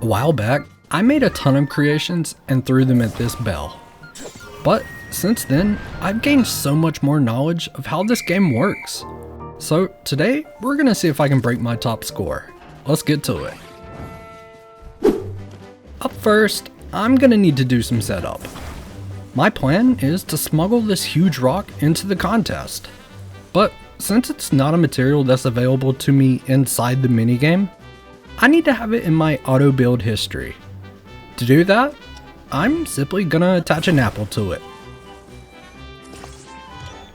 A while back, I made a ton of creations and threw them at this bell. But since then, I've gained so much more knowledge of how this game works. So today, we're gonna see if I can break my top score. Let's get to it. Up first, I'm gonna need to do some setup. My plan is to smuggle this huge rock into the contest. But since it's not a material that's available to me inside the minigame, I need to have it in my auto build history. To do that, I'm simply gonna attach an apple to it.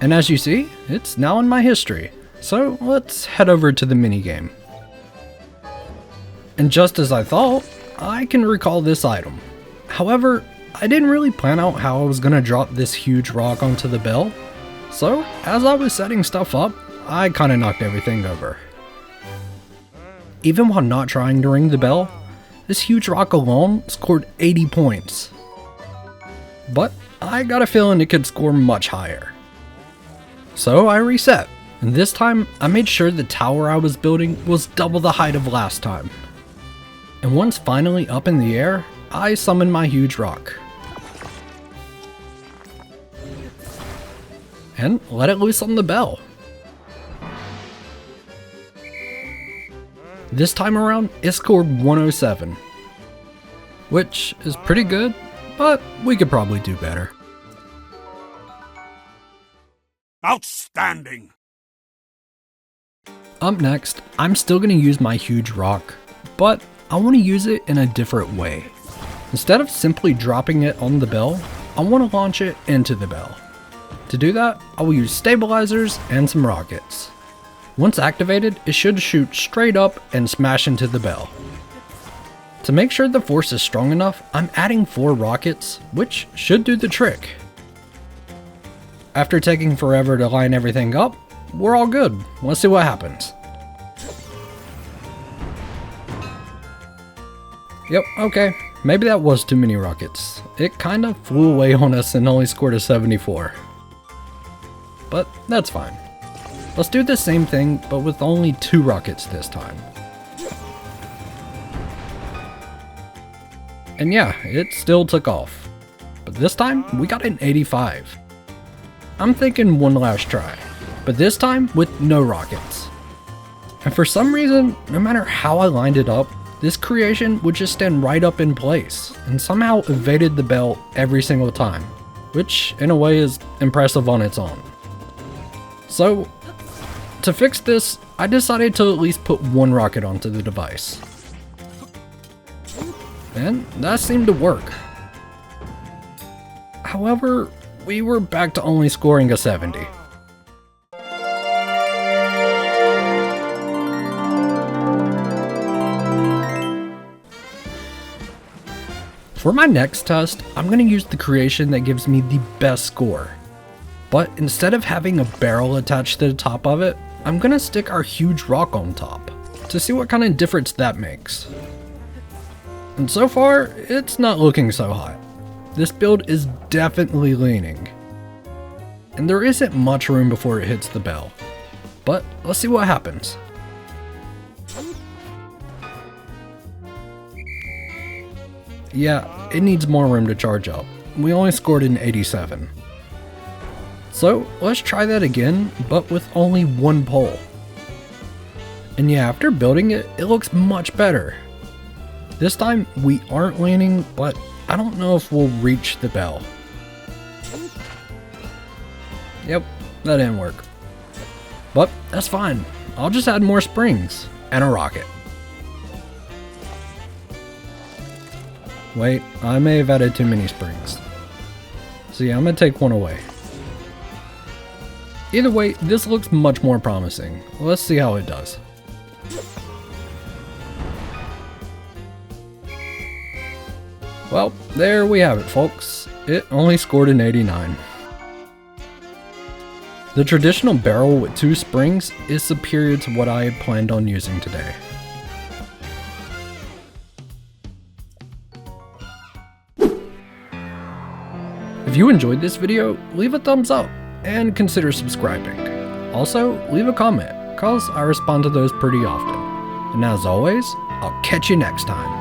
And as you see, it's now in my history. So let's head over to the minigame. And just as I thought, I can recall this item. However, I didn't really plan out how I was gonna drop this huge rock onto the bell. So as I was setting stuff up, I kinda knocked everything over. Even while not trying to ring the bell, this huge rock alone scored 80 points. But I got a feeling it could score much higher. So I reset, and this time I made sure the tower I was building was double the height of last time. And once finally up in the air, I summoned my huge rock. And let it loose on the bell. This time around, it scored 107. Which is pretty good, but we could probably do better. Outstanding! Up next, I'm still going to use my huge rock, but I want to use it in a different way. Instead of simply dropping it on the bell, I want to launch it into the bell. To do that, I will use stabilizers and some rockets. Once activated, it should shoot straight up and smash into the bell. To make sure the force is strong enough, I'm adding 4 rockets, which should do the trick. After taking forever to line everything up, we're all good. Let's see what happens. Yep, okay. Maybe that was too many rockets. It kind of flew away on us and only scored a 74. But that's fine. Let's do the same thing, but with only 2 rockets this time. And yeah, it still took off. But this time, we got an 85. I'm thinking one last try, but this time with no rockets. And for some reason, no matter how I lined it up, this creation would just stand right up in place, and somehow evaded the bell every single time, which in a way is impressive on its own. So, to fix this, I decided to at least put 1 rocket onto the device. And that seemed to work. However, we were back to only scoring a 70. For my next test, I'm going to use the creation that gives me the best score. But instead of having a barrel attached to the top of it, I'm going to stick our huge rock on top to see what kind of difference that makes. And so far, it's not looking so hot. This build is definitely leaning. And there isn't much room before it hits the bell. But let's see what happens. Yeah, it needs more room to charge up. We only scored an 87. So let's try that again, but with only 1 pole. And yeah, after building it, it looks much better. This time we aren't leaning, but I don't know if we'll reach the bell. Yep, that didn't work. But that's fine. I'll just add more springs and a rocket. Wait, I may have added too many springs. So yeah, I'm gonna take 1 away. Either way, this looks much more promising. Let's see how it does. Well, there we have it, folks. It only scored an 89. The traditional barrel with 2 springs is superior to what I had planned on using today. If you enjoyed this video, leave a thumbs up and consider subscribing. Also, leave a comment, cause I respond to those pretty often. And as always, I'll catch you next time.